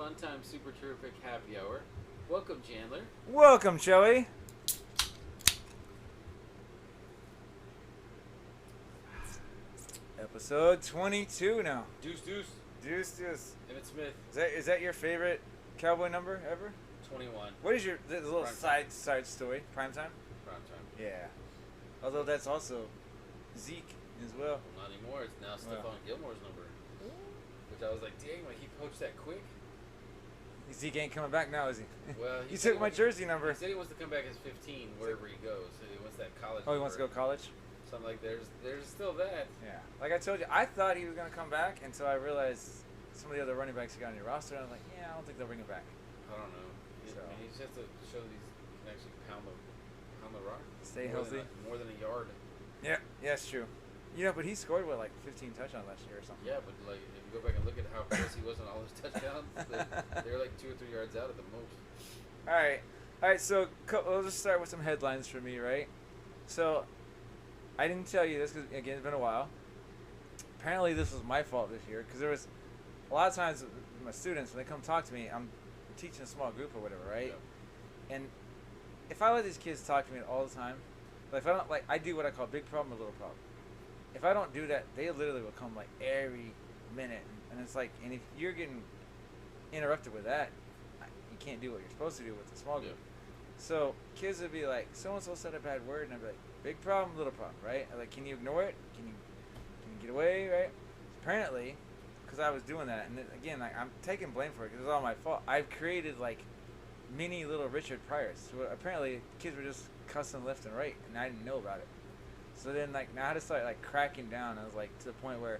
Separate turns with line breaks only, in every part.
Fun Time Super Terrific Happy Hour. Welcome, Jandler.
Welcome, Choey. Episode 22 now.
Deuce Deuce.
Deuce.
Emmett Smith.
Is that your favorite cowboy number ever?
21.
What is your the little
Prime
side story? Prime time?
Prime time.
Yeah. Although that's also Zeke as well.
Well, not anymore. It's now Stephon Gilmore's number. Which I was like, dang, like he poached that quick.
Zeke ain't coming back now, is he?
Well,
he took my jersey number.
He said he wants to come back as 15 wherever he goes. So he wants that college.
Oh, he wants to go college?
So I'm like, there's still that.
Yeah. Like I told you, I thought he was going to come back until I realized some of the other running backs he got on your roster. And I was like, yeah, I don't think they'll bring him back.
I don't know.
So.
I mean, he just has to show these can actually pound the rock.
Stay
more
healthy.
More than a yard.
Yeah, it's true. You know, but he scored, like 15 touchdowns last year or something?
Yeah, but like if you go back and look at how close he was on all his touchdowns, they're like 2 or 3 yards out at the most.
All right. So we'll just start with some headlines for me, right? So I didn't tell you this because again, it's been a while. Apparently, this was my fault this year because there was a lot of times with my students when they come talk to me, I'm teaching a small group or whatever, right? Yeah. And if I let these kids talk to me all the time, like if I don't, like I do what I call big problem or little problem. If I don't do that, they literally will come like every minute, and it's like, and if you're getting interrupted with that, you can't do what you're supposed to do with the small group. Yeah. So kids would be like, so and so said a bad word, and I'd be like, big problem, little problem, right? I'm like, can you ignore it? Can you get away, right? Apparently, because I was doing that, and then, again, like I'm taking blame for it because it's all my fault. I've created like mini little Richard Pryors. So apparently, kids were just cussing left and right, and I didn't know about it. So then, like, now I had to start, like, cracking down. I was, like, to the point where,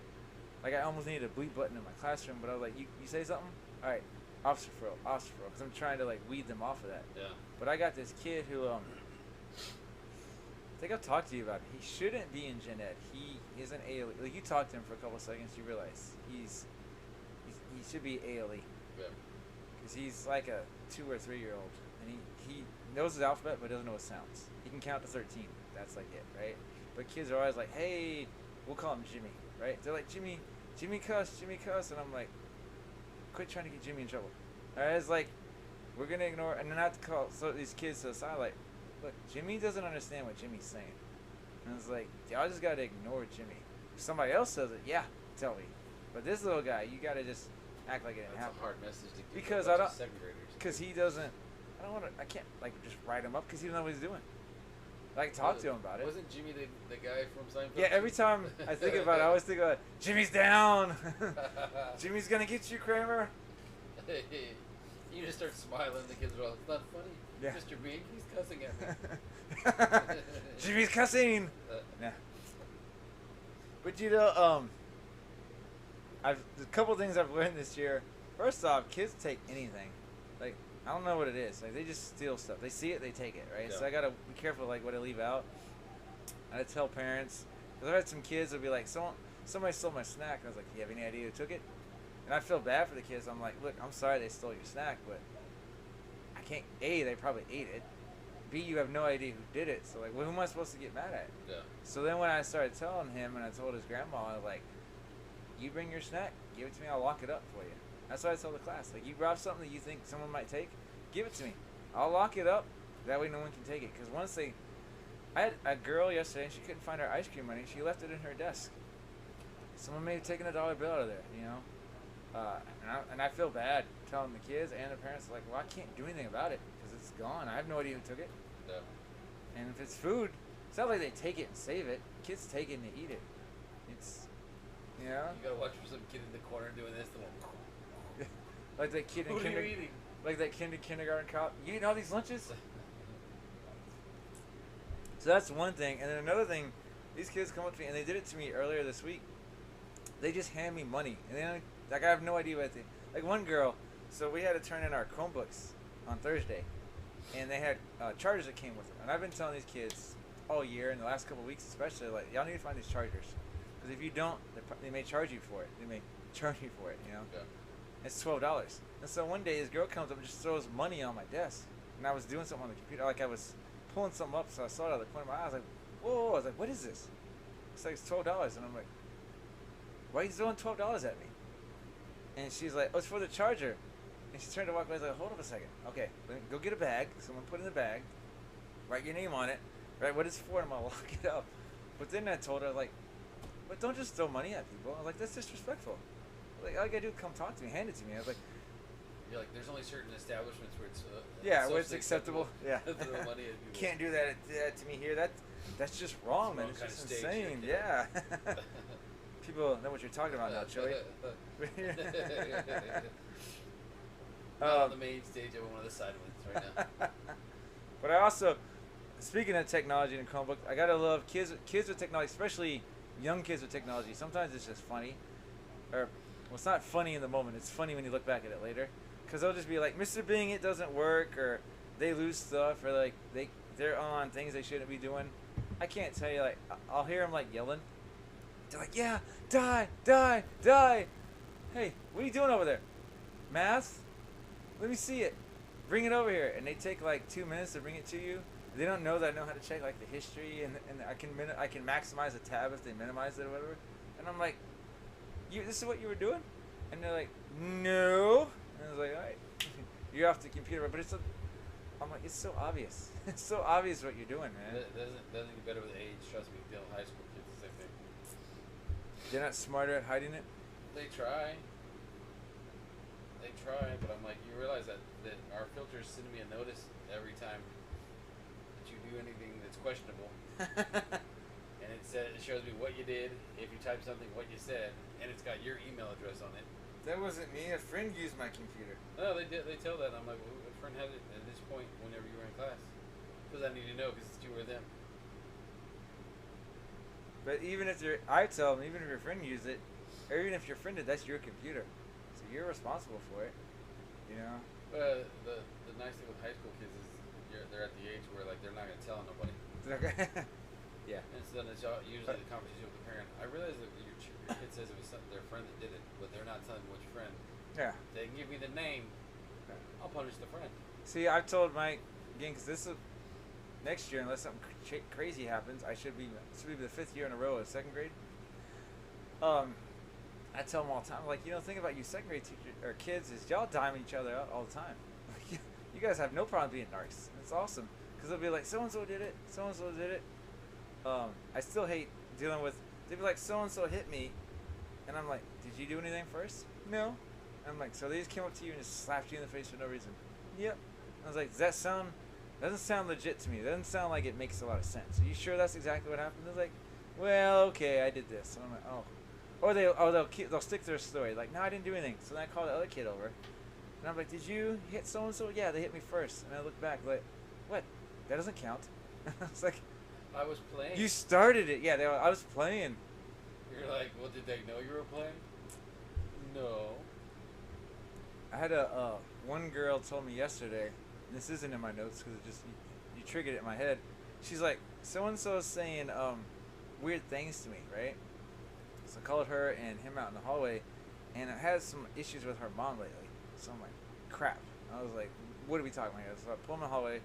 like, I almost needed a bleep button in my classroom. But I was like, you say something? All right, officer referral. Because I'm trying to, like, weed them off of that.
Yeah.
But I got this kid who, I think I've talked to you about it. He shouldn't be in gen ed. He is an ALE. Like, you talk to him for a couple seconds, you realize he should be ALE.
Yeah.
Because he's, like, a 2 or 3 year old. And he knows his alphabet, but doesn't know his sounds. He can count to 13. That's, like, it, right? But kids are always like, hey, we'll call him Jimmy, right? They're like, Jimmy cuss. And I'm like, quit trying to get Jimmy in trouble. All right, it's like, we're going to ignore, and then I have to call these kids to the side, like, look, Jimmy doesn't understand what Jimmy's saying. And it's like, y'all just got to ignore Jimmy. If somebody else says it, yeah, tell me. But this little guy, you got to just act like it didn't happen.
That's a hard message to give
because
I don't, second graders.
Because he doesn't, I can't, like, just write him up because he doesn't know what he's doing. I can talk to him about it.
Wasn't Jimmy the guy from Seinfeld?
Yeah, every time I think about it, I always think about, Jimmy's down. Jimmy's going to get you, Kramer.
You just start smiling. The kids are all, it's not funny.
Yeah.
Mr. Bean, he's cussing at me.
Jimmy's cussing. Yeah. But, you know, a couple things I've learned this year. First off, kids take anything. Like, I don't know what it is. Like, they just steal stuff. They see it, they take it, right? Yeah. So I gotta be careful, like, what I leave out. I tell parents, because I've had some kids that'll be like, somebody stole my snack. And I was like, do you have any idea who took it? And I feel bad for the kids. I'm like, look, I'm sorry they stole your snack, but I can't. A, they probably ate it. B, you have no idea who did it. So, like, well, who am I supposed to get mad at?
Yeah. So
then when I started telling him, and I told his grandma, I was like, you bring your snack, give it to me, I'll lock it up for you. That's what I tell the class. Like, you brought something that you think someone might take, give it to me. I'll lock it up. That way no one can take it. Because once I had a girl yesterday, and she couldn't find her ice cream money. She left it in her desk. Someone may have taken a dollar bill out of there, you know. And I feel bad telling the kids and the parents, like, well, I can't do anything about it because it's gone. I have no idea who took it.
Yeah.
And if it's food, it's not like they take it and save it. Kids take it and they eat it. It's, you know.
You gotta watch for some kid in the corner doing this.
Like that kid in
what are you eating?
Like that kid in kindergarten cop. You eating all these lunches? So that's one thing. And then another thing, these kids come up to me, and they did it to me earlier this week. They just hand me money. And then, like, I have no idea what they... Like, one girl, so we had to turn in our Chromebooks on Thursday. And they had chargers that came with them. And I've been telling these kids all year, in the last couple of weeks especially, like, y'all need to find these chargers. Because if you don't, they may charge you for it. They may charge you for it, you know?
Yeah.
It's $12. And so one day this girl comes up and just throws money on my desk. And I was doing something on the computer. Like I was pulling something up, so I saw it out of the corner of my eye. I was like, whoa. I was like, what is this? It's like, it's $12. And I'm like, why are you throwing $12 at me? And she's like, oh, it's for the charger. And she turned to walk away. I was like, hold up a second. Okay, go get a bag. Someone put it in the bag. Write your name on it. Right, what it's for, and I'm gonna lock it up. But then I told her, like, but don't just throw money at people. I was like, that's disrespectful. Like, all you gotta do is come talk to me, hand it to me. I was like,
you're like, there's only certain establishments where it's
where it's acceptable. Yeah.
to throw money at people.
Can't do that to me here. That's just wrong, man. It's just insane. Yeah. People know what you're talking about now, Choey.
Not on the main stage of one of the side ones right now.
But I also, speaking of technology and Chromebook, I gotta love kids with technology, especially young kids with technology. Sometimes it's just funny, or well, it's not funny in the moment. It's funny when you look back at it later, because they'll just be like, "Mr. Bing, it doesn't work," or they lose stuff, or like they're on things they shouldn't be doing. I can't tell you, like, I'll hear them like yelling. They're like, "Yeah, die, die, die." Hey, what are you doing over there? Math? Let me see it. Bring it over here. And they take like 2 minutes to bring it to you. They don't know that I know how to check like the history, and I can maximize a tab if they minimize it or whatever. And I'm like, this is what you were doing? And they're like, no. And I was like, all right, you're off the computer. But I'm like, it's so obvious. It's so obvious what you're doing, man.
It doesn't get better with age. Trust me, dealing with high school kids, the same thing.
They're not smarter at hiding it.
They try, but I'm like, you realize that our filters send me a notice every time that you do anything that's questionable, and it shows me what you did, if you type something, what you said, and it's got your email address on it.
That wasn't me. A friend used my computer.
No, they did. They tell that. I'm like, well, a friend had it at this point whenever you were in class, because I need to know because it's you or them.
But I tell them, even if your friend used it, or even if your friend did, that's your computer, so you're responsible for it. You know.
The nice thing with high school kids is they're at the age where like they're not gonna tell nobody.
Yeah.
And so then it's usually the conversation with the parent. I realize that your kid says it was their friend that did it, but they're not telling me which friend.
Yeah.
They can give me the name. I'll punish the friend.
See, I've told Mike again, because this is next year, unless something crazy happens, this will be the 5th year in a row of 2nd grade. I tell them all the time, like, think about you 2nd grade teachers or kids is y'all dime each other out all the time. You guys have no problem being narcs. It's awesome because they'll be like, so and so did it, so and so did it. I still hate dealing with. They'd be like, so and so hit me, and I'm like, did you do anything first? No. And I'm like, so they just came up to you and just slapped you in the face for no reason. Yep. I was like, doesn't sound legit to me. It doesn't sound like it makes a lot of sense. Are you sure that's exactly what happened? They're like, well, okay, I did this. And I'm like, oh. Or they'll stick to their story. Like, no, I didn't do anything. So then I call the other kid over. And I'm like, did you hit so-and-so? Yeah, they hit me first. And I look back like, what? That doesn't count. I was like,
I was playing.
You started it. Yeah, I was playing.
You're like, well, did they know you were playing? No.
I had one girl told me yesterday, and this isn't in my notes because it just, you triggered it in my head. She's like, so-and-so is saying weird things to me, right? So I called her and him out in the hallway, and I had some issues with her mom lately. So I'm like, crap. I was like, what are we talking about here? So I pulled him in the hallway.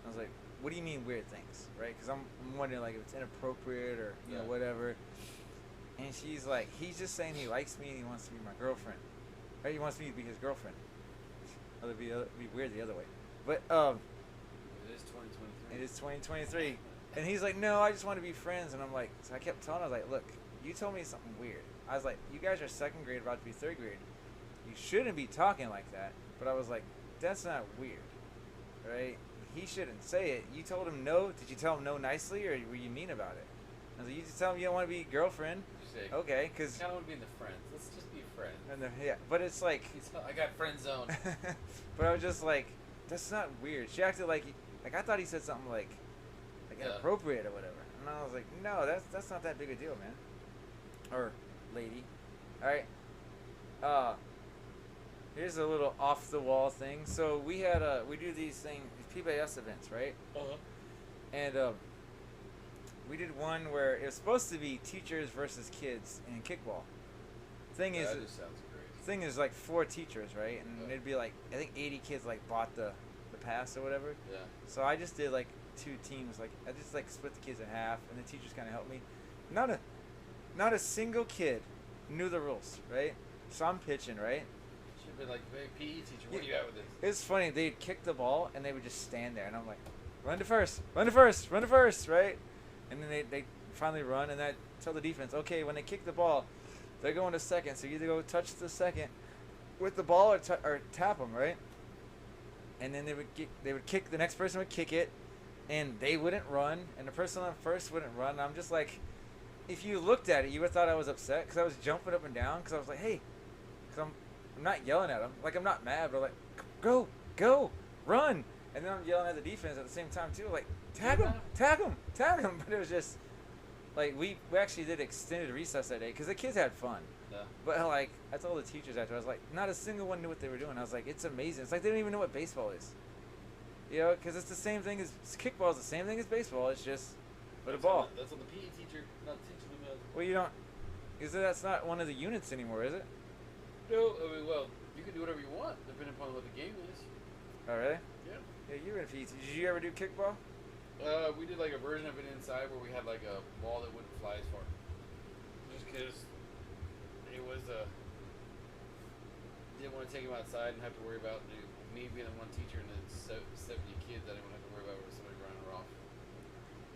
I was like, what do you mean weird things, right? Because I'm wondering like if it's inappropriate or you know whatever. And she's like, he's just saying he likes me and he wants to be my girlfriend. Right? He wants me to be his girlfriend. It'd be weird the other way. But
it is 2023.
It is 2023. And he's like, no, I just want to be friends. And I'm like, so I kept telling him, I was like, look, you told me something weird. I was like, you guys are 2nd grade, about to be 3rd grade. You shouldn't be talking like that. But I was like, that's not weird, right? He shouldn't say it. You told him no. Did you tell him no nicely, or were you mean about it? I was like, you just tell him you don't want to be girlfriend. Okay, because
I don't want to be in the friends. Let's just be friends.
And yeah, but it's like
I got friend zone.
But I was just like, that's not weird. She acted like I thought he said something like inappropriate or whatever, and I was like, no, that's not that big a deal, man. Or lady. All right. Here's a little off the wall thing. So we do these PBS events, right?
Uh-huh.
And we did one where it was supposed to be teachers versus kids in kickball. That
just sounds great.
Thing is like 4 teachers, right? And it'd be like, I think 80 kids like bought the pass or whatever.
Yeah.
So I just did like 2 teams. Like I just like split the kids in half, and the teachers kind of helped me. Not a single kid knew the rules, right? So I'm pitching, right?
have been like, hey, PE teacher, where you at with this?
It's funny. They'd kick the ball and they would just stand there, and I'm like, run to first, run to first, run to first, right? And then they finally run, and I tell the defense, okay, when they kick the ball, they're going to second, so you either go touch the second with the ball or tap them, right? And then they would kick. The next person would kick it, and they wouldn't run, and the person on first wouldn't run. And I'm just like, if you looked at it, you would have thought I was upset because I was jumping up and down because I was like, hey, because I'm not yelling at them, like I'm not mad, but like, go, run, and then I'm yelling at the defense at the same time too, like tag him. But it was just like we actually did extended recess that day because the kids had fun.
Yeah.
But like I told the teachers after, I was like, not a single one knew what they were doing. I was like, it's amazing. It's like they don't even know what baseball is. You know, because it's the same thing as kickball is the same thing as baseball. It's just with a ball.
That's what the PE teacher not teaching them.
Well, you don't. That's not one of the units anymore, is it?
No, I mean, well, you can do whatever you want depending upon what the game is.
Oh, really?
Yeah.
Yeah, you were in PE. Did you ever do kickball?
We did like a version of it inside where we had like a ball that wouldn't fly as far. Just because it was didn't want to take him outside and have to worry about me being the one teacher and then 70 kids. I didn't want to have to worry about somebody running her off.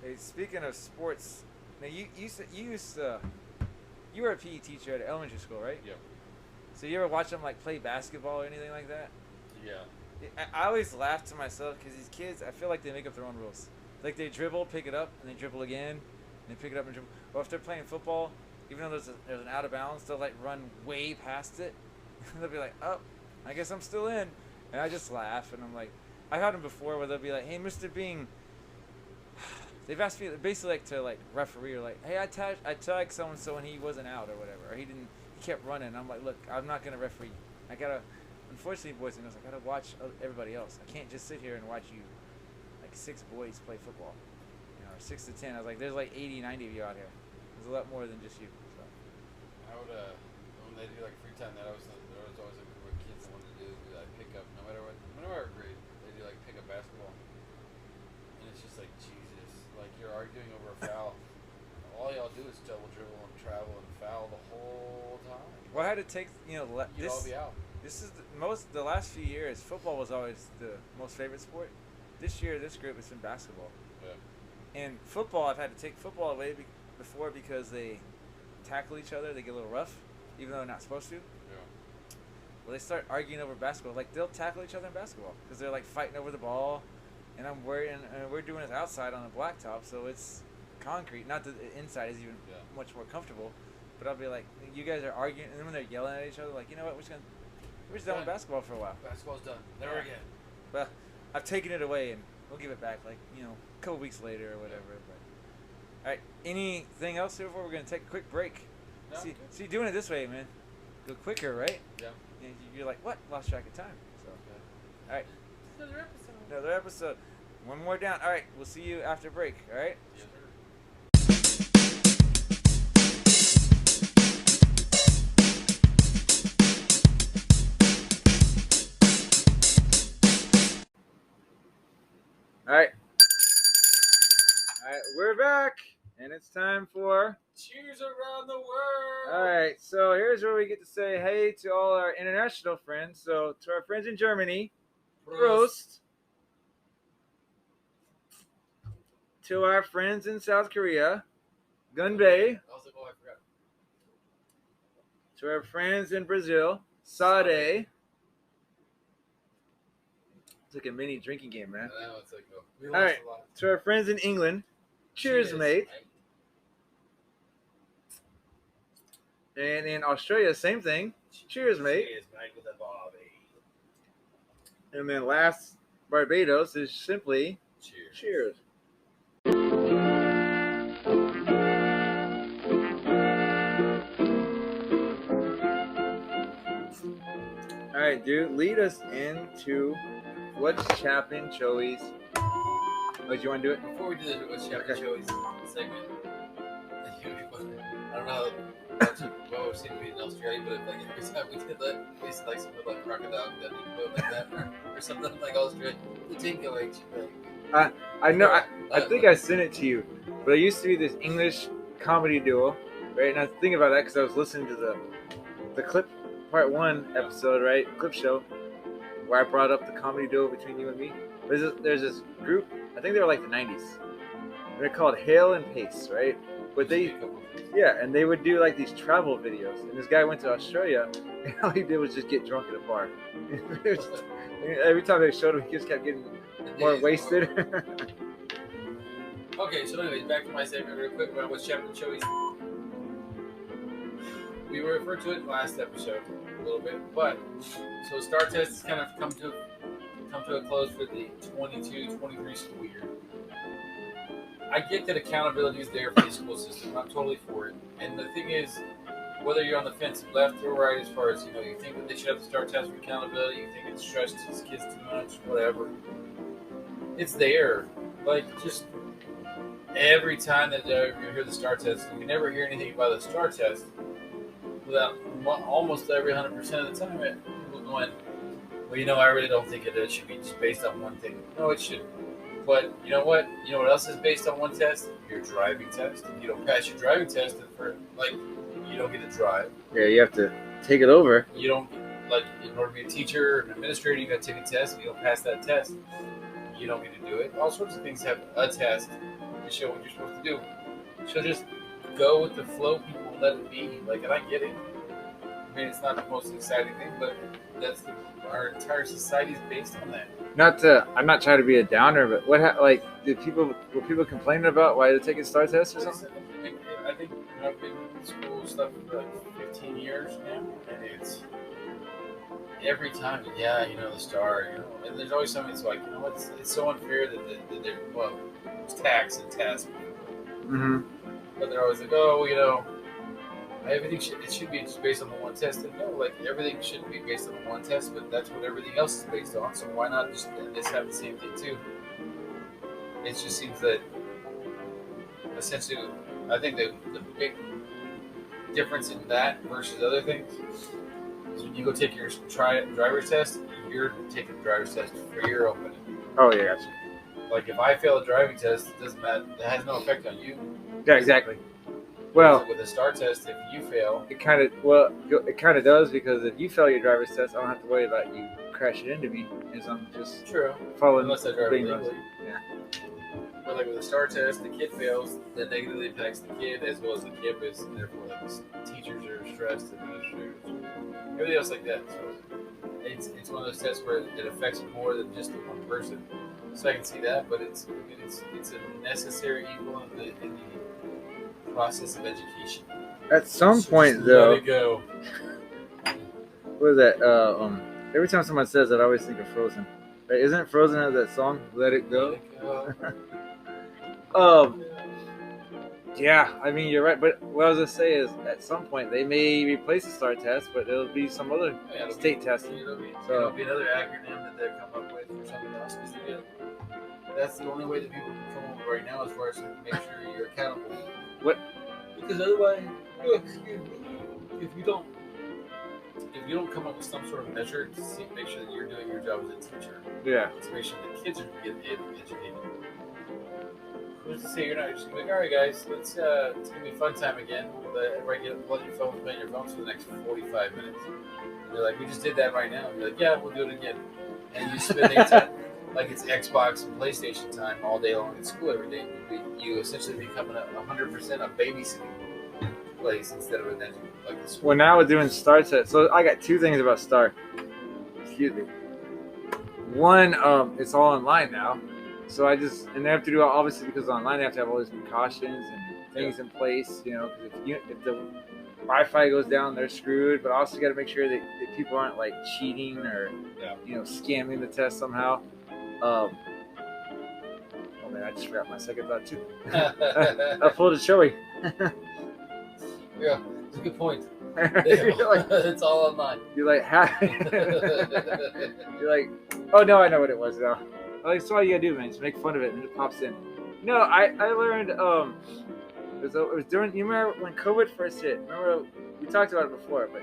Hey, speaking of sports, now you were a PE teacher at elementary school, right?
Yep.
So you ever watch them like play basketball or anything like that?
Yeah.
I always laugh to myself because these kids, I feel like they make up their own rules. Like they dribble, pick it up, and they dribble again, and they pick it up and dribble. Or if they're playing football, even though there's an out of bounds, they'll like run way past it. They'll be like, oh, I guess I'm still in. And I just laugh, and I'm like, I've had them before where they'll be like, hey, Mr. Bing, they've asked me basically like to like referee or like, hey, I tagged so and so and he wasn't out or whatever, or he kept running. I'm like, look, I'm not gonna referee. I gotta, unfortunately, boys and girls, I gotta watch everybody else. I can't just sit here and watch you, like 6 boys play football, or 6 to 10. I was like, there's like 80, 90 of you out here. There's a lot more than just you. So.
I would when they do like free time, there was always a group of kids that wanted to do like pick up, no matter what grade, they do like pick up basketball, and it's just like Jesus, like you're arguing over a foul. All y'all do is double dribble and travel and foul the whole time.
Well, I had to take
You'd all be out.
This is the last few years. Football was always the most favorite sport. This year, this group has been basketball.
Yeah.
And football, I've had to take football away before because they tackle each other. They get a little rough, even though they're not supposed to.
Yeah.
Well, they start arguing over basketball. Like they'll tackle each other in basketball because they're like fighting over the ball. And I'm worried. And we're doing this outside on the blacktop, so it's concrete. Not that the inside is even much more comfortable. But I'll be like, you guys are arguing, and then when they're yelling at each other, like, you know what, we're just done with basketball for a while.
Basketball's done. Never again.
Well, I've taken it away, and we'll give it back, like, a couple weeks later or whatever. But all right, anything else here before we're gonna take a quick break?
No,
see, doing it this way, man, go quicker, right?
Yeah.
And you're like, what? Lost track of time. So, all right. Another episode. One more down. All right, we'll see you after break. All right.
Yes, sir.
All right, we're back, and it's time for
Cheers around the world.
All right, so here's where we get to say hey to all our international friends. So to our friends in Germany, Prost. To our friends in South Korea, Gunbei.
I was like, oh, I forgot.
To our friends in Brazil, Sade. It's like a mini drinking game, man.
I know, it's like, we
All
lost
right,
a lot.
to our friends in England, cheers, mate. And in Australia, same thing. Cheers, mate.
Cheers, mate, with a Barbie.
And then last, Barbados is simply
Cheers.
All right, dude, lead us into what's happening, Choey's. Oh, do you want to do it?
Before we do the what's happening Choey's segment, I don't know what we've seen in Australia, but if, like every time we did that, we used to like something like crocodile Dundee quote like that, or something like Australia. The Dingo H.
I know. I think I sent it to you, but it used to be this English comedy duo, right? And I was thinking about that because I was listening to the clip part 1 episode, right? Clip show, where I brought up the comedy duo between you and me. There's this group, I think they were like the 90s. They're called Hale and Pace, right? But and they would do like these travel videos. And this guy went to Australia, and all he did was just get drunk at a bar. Every time they showed him, he just kept getting more wasted.
Okay, so anyways, back to my segment real quick. When I was chatting with Choey, we referred to it last episode a little bit, but so Star Test has kind of come to a close for the 22-23 school year. I get that accountability is there for the school system. I'm totally for it. And the thing is, whether you're on the fence left or right, as far as you think that they should have the Star Test for accountability, you think it's stressed these kids too much, whatever. It's there. Like, just every time that you hear the Star Test, you can never hear anything about the Star Test without almost every 100% of the time people going, well, I really don't think it should be just based on one thing. No, it shouldn't. But you know what? You know what else is based on one test? Your driving test. If you don't pass your driving test, you don't get to drive.
Yeah, you have to take it over.
You don't, in order to be a teacher or an administrator, you got to take a test. If you don't pass that test, you don't get to do it. All sorts of things have a test to show what you're supposed to do. So just go with the flow, people. Let it be. And I get it. I mean, it's not the most exciting thing, but our entire society is based on that.
I'm not trying to be a downer, but were people complaining about why they're taking Star Tests or something?
I think I've been in school stuff for 15 years now, and it's every time, the Star, and there's always something that's like, it's so unfair that they're, it's tax and test.
Mm-hmm.
But they're always like, everything should be just based on the one test. And no, everything shouldn't be based on the one test, but that's what everything else is based on. So why not just have the same thing too? It just seems that essentially, I think the big difference in that versus other things is when you go take your driver's test, you're taking the driver's test for your opening.
Oh yeah, gotcha.
If I fail a driving test, it doesn't matter. It has no effect on you.
Yeah, exactly. Well,
with a Star Test, if you fail,
it kind of does, because if you fail your driver's test, I don't have to worry about you crashing into me, as I'm just following.
Unless I drive legally.
Yeah.
But with a Star Test, the kid fails, that negatively impacts the kid as well as the campus, and therefore the teachers are stressed, administrators, everything else like that. So it's one of those tests where it affects more than just the one person. So I can see that, but it's a necessary evil in the process of education.
At some point, though,
let it go.
What is that? Every time someone says that, I always think of Frozen. Right? Isn't Frozen have that song, "Let It Go"?
Let it go.
Yeah, I mean, you're right. But what I was gonna say is, at some point, they may replace the STAR test, but it'll be some other state testing.
It'll be another acronym that they come up with for something else. That's the only way that people can come up with right now, as far as to make sure you're accountable.
What?
Because otherwise, if you don't come up with some sort of measure to make sure that you're doing your job as a teacher, to make sure the kids are getting educated. Who's to say you're not just like, all right, guys, it's gonna be fun time again. Everybody play your phones for the next 45 minutes. And they're like, we just did that right now. And you're like, yeah, we'll do it again. And you spend time like it's Xbox and PlayStation time all day long in school every day. You essentially becoming 100% a babysitting place instead of an the school.
Well, now we're doing STAR test. So I got two things about STAR. Excuse me. One, it's all online now. So and they have to do it, obviously, because online they have to have all these precautions and things in place, because if the Wi-Fi goes down, they're screwed. But also, you got to make sure that people aren't cheating or scamming the test somehow. Oh man, I just forgot my second thought too. I pulled a Choey.
Yeah, it's a good point. It's all online.
You're like, you're like, oh no, I know what it was now. That's all you gotta do, man. Just make fun of it, and it pops in. No, I learned. It was during. You remember when COVID first hit? Remember we talked about it before, but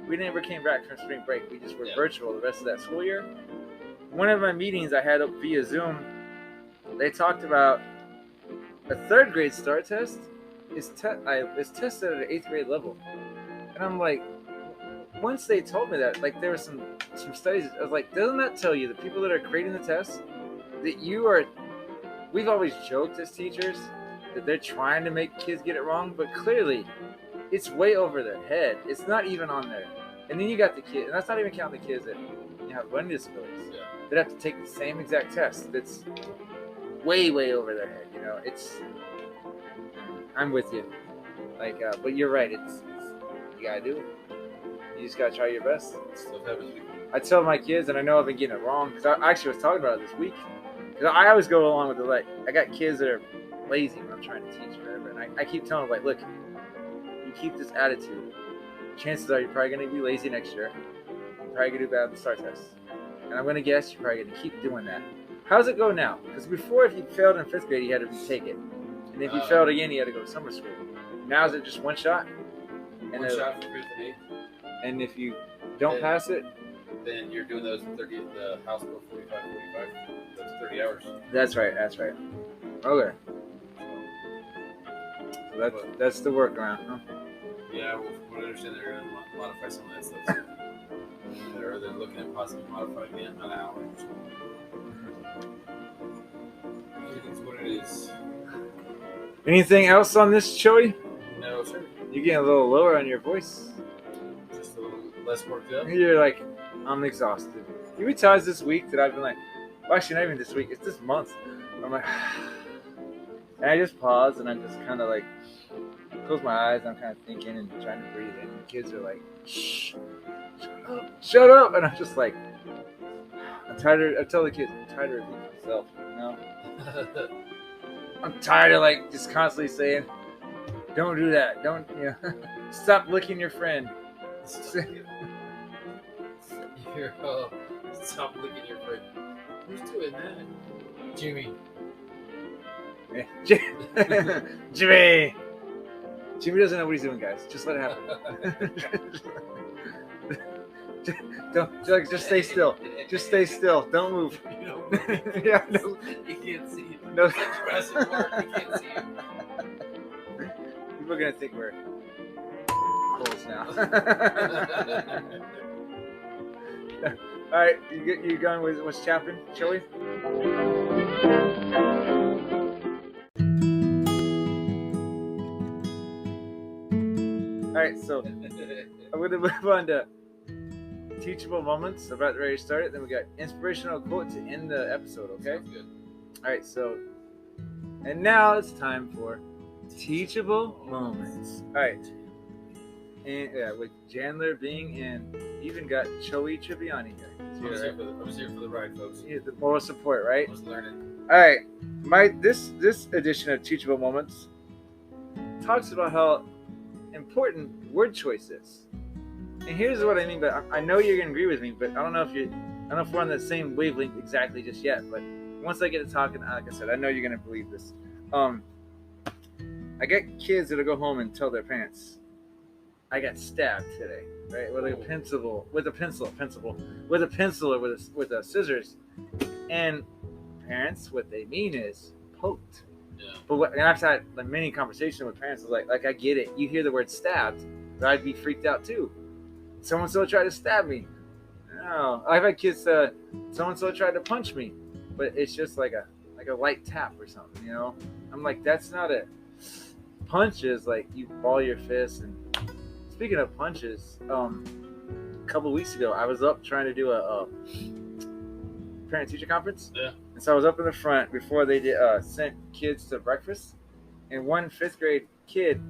we never came back from spring break. We just were virtual the rest of that school year. One of my meetings I had up via Zoom, they talked about a third grade STAR test is tested at an 8th grade level, and I'm like, once they told me that, like there were some studies, I was like, doesn't that tell you the people that are creating the tests that we've always joked as teachers that they're trying to make kids get it wrong, but clearly it's way over their head. It's not even on there. And then you got the kid, and that's not even counting the kids that have learning disabilities.
Yeah.
That have to take the same exact test. That's way over their head. You know, I'm with you. Like, but you're right. It's you gotta do it. You just gotta try your best.
Stuff happens.
I tell my kids, and I know I've been getting it wrong because I actually was talking about it this week. Because I always go along with the like. I got kids that are lazy when I'm trying to teach or whatever, and I keep telling them like, look, you keep this attitude, chances are you're probably gonna be lazy next year. You're probably gonna do bad on the STAR test, and I'm gonna guess you're probably gonna keep doing that. How's it go now? Because before, if you failed in 5th grade, you had to retake it, and if you failed again, you had to go to summer school. Now is it just one shot?
And one shot for 5th and 8th.
And if you don't pass it,
then you're doing those 30. The house bill 45. That's 30 hours.
That's right. Okay. So that's the workaround, huh?
Yeah, well, from what I understand, they're going to modify some of that stuff. Or they're looking at possibly modifying the amount of hours. It is what it is.
Anything else on this, Choey?
No, sir.
You're getting a little lower on your voice.
Just a little less worked up.
You're like, I'm exhausted. You be times this week that I've been like, well, actually not even this week, it's this month. I'm like, and I just pause and I just kind of like close my eyes. I'm kind of thinking and trying to breathe in. The kids are like, shh, shut up. And I'm just like, I tell the kids, I'm tired of repeating myself, you know? I'm tired of like just constantly saying, don't do that. Don't, you know, stop licking your friend.
Stop licking your friend. Who's doing that? Jimmy.
Jimmy. Jimmy doesn't know what he's doing, guys. Just let it happen. Just stay still. Just stay still. Don't move.
You don't move.
Yeah, no.
You can't see him.
No.
It's like Jurassic Park. You can't see him.
People are gonna think we're close now. All right, you going with what's happening, Choey? All right, so I'm going to move on to teachable moments. I'm about ready to start it. Then we got inspirational quote to end the episode, okay?
Sounds good.
All right, so, and now it's time for teachable moments. All right. And yeah, with Jandler being in, even got Choey Tribbiani here.
I was here for the ride, folks.
Yeah, the moral support, right?
I was learning.
All right, this edition of Teachable Moments talks about how important word choice is. And here's what I mean, but I know you're gonna agree with me, but I don't know if we're on the same wavelength exactly just yet. But once I get to talking, like I said, I know you're gonna believe this. I get kids that'll go home and tell their parents, I got stabbed today, right? With a pencil or with a scissors. And parents, what they mean is poked.
Yeah.
But and I've had like many conversations with parents, like I get it. You hear the word stabbed, but I'd be freaked out too. So-and-so tried to stab me. No, I've had kids so-and-so tried to punch me, but it's just like a light tap or something, you know? I'm like, that's not a punch. Is like you ball your fist. And speaking of punches, a couple of weeks ago, I was up trying to do a parent-teacher conference.
Yeah.
And so I was up in the front before they sent kids to breakfast. And one 5th grade kid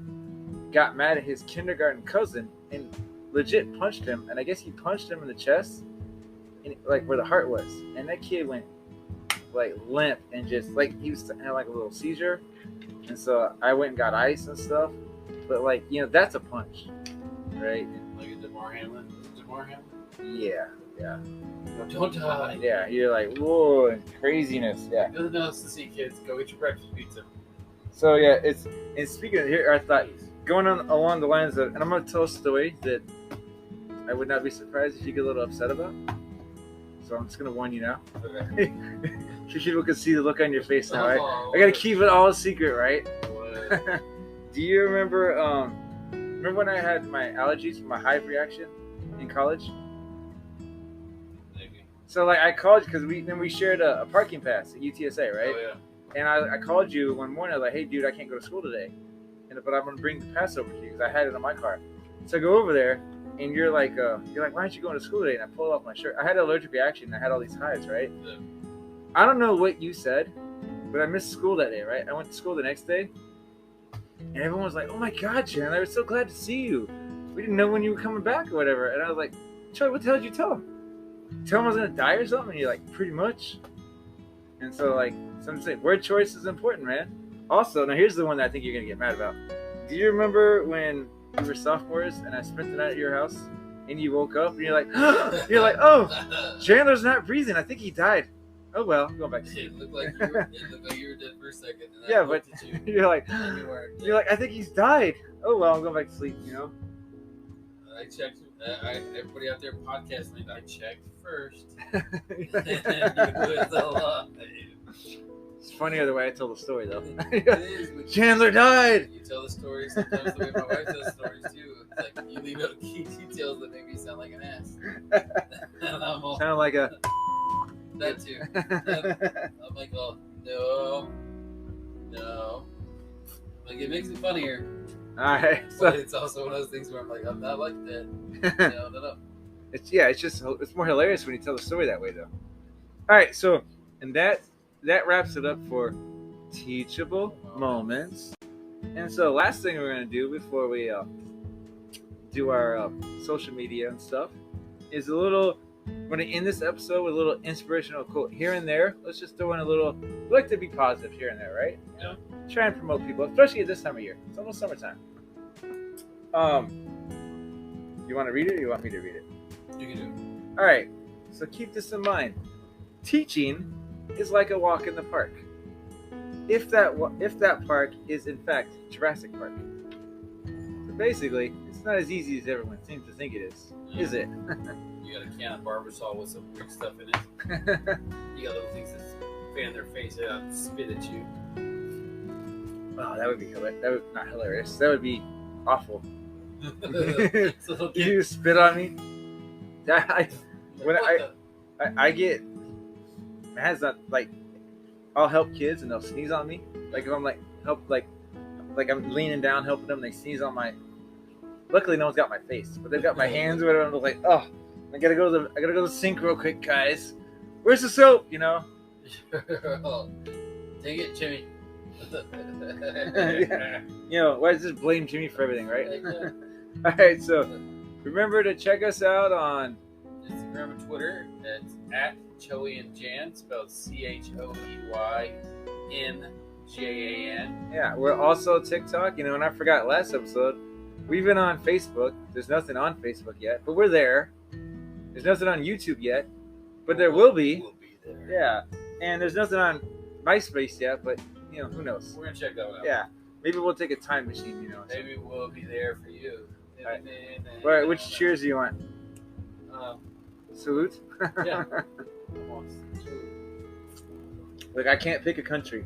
got mad at his kindergarten cousin and legit punched him. And I guess he punched him in the chest, and, like where the heart was. And that kid went like limp and just like he was had like a little seizure. And so I went and got ice and stuff. But like, you know, that's a punch, right?
Like a DeMar Hamlin.
Yeah.
Don't die.
Yeah, you're like, whoa, and craziness. Yeah.
Nothing else to see, kids. Go eat your breakfast pizza.
So yeah, and speaking of here, I thought going on along the lines of, and I'm gonna tell a story that I would not be surprised if you get a little upset about. So I'm just gonna warn you now.
Okay.
So people can see the look on your face now, right?
Oh,
I gotta keep it all a secret, right?
What?
Do you remember when I had my allergies from my hive reaction in college?
Maybe.
So like I called because we shared a parking pass at UTSA, right?
Oh yeah.
And I called you one morning. I was like, hey, dude, I can't go to school today, but I'm gonna bring the pass over to you because I had it in my car. So I go over there, and you're like, why aren't you going to school today? And I pull off my shirt. I had an allergic reaction. I had all these hives, right?
Yeah.
I don't know what you said, but I missed school that day, right? I went to school the next day, and everyone was like, oh my God, Chandler, I was so glad to see you. We didn't know when you were coming back or whatever. And I was like, Choey, what the hell did you tell him? Tell him I was going to die or something? And you're like, pretty much. And so, like, so I'm saying, word choice is important, man. Also, now here's the one that I think you're going to get mad about. Do you remember when we were sophomores and I spent the night at your house and you woke up and you're like, oh, Jandler's not breathing. I think he died. Oh, well, I'm going back to sleep.
It looked like you were dead for a second. And
Yeah,
I
but
looked at you,
you're like,
and you weren't dead.
you're like, I think he's died. Oh, well, I'm going back to sleep, you know?
I checked. Everybody out there podcasting, I checked first.
It's funnier the way I told the story, though.
It is.
Chandler died.
You tell the story sometimes the way my wife tells stories too. It's like you leave out key details that make me sound like an ass. And I'm all,
Sound like a.
that too. I'm like, oh no. Like it makes it funnier.
All right.
But
So
it's also one of those things where I'm like, I'm not like that. No.
it's more hilarious when you tell the story that way, though. All right. So and that wraps it up for teachable moments. And so last thing we're gonna do before we do our social media and stuff is we're gonna end this episode with a little inspirational quote here and there. Let's just throw in a little. We like to be positive here and there, right?
Yeah.
Try and promote people, especially at this time of year. It's almost summertime. You want to read it, or you want me to read it?
You can do it.
All right. So keep this in mind. Teaching is like a walk in the park. If that park is in fact Jurassic Park. So basically, it's not as easy as everyone seems to think it is it?
You got a can of Barbasol with some weird stuff in it. You got little things that fan their face out and spit at you.
Oh, that would be hilarious. That would not hilarious. That would be awful.
So
You spit on me. I get. It has not like. I'll help kids and they'll sneeze on me. Like if I'm like I'm leaning down helping them, they sneeze on my. Luckily, no one's got my face, but they've got my hands or whatever. I'm like, oh, I gotta go to the sink real quick, guys. Where's the soap? You know.
Take it, Jimmy.
Yeah. You know, why just blame Jimmy for everything, right? All right, so remember to check us out on
Instagram and Twitter. It's at Choey and Jan, spelled ChoeyNJAN.
Yeah, we're also TikTok. You know, and I forgot last episode, we've been on Facebook. There's nothing on Facebook yet, but we're there. There's nothing on YouTube yet, but there will be.
We'll be there.
Yeah, and there's nothing on MySpace yet, but you know, who knows?
We're gonna check that one out.
Yeah, maybe we'll take a time machine. You know,
Maybe we'll be there for you.
All right, which cheers do you want? Salute.
Yeah.
Like I can't pick a country.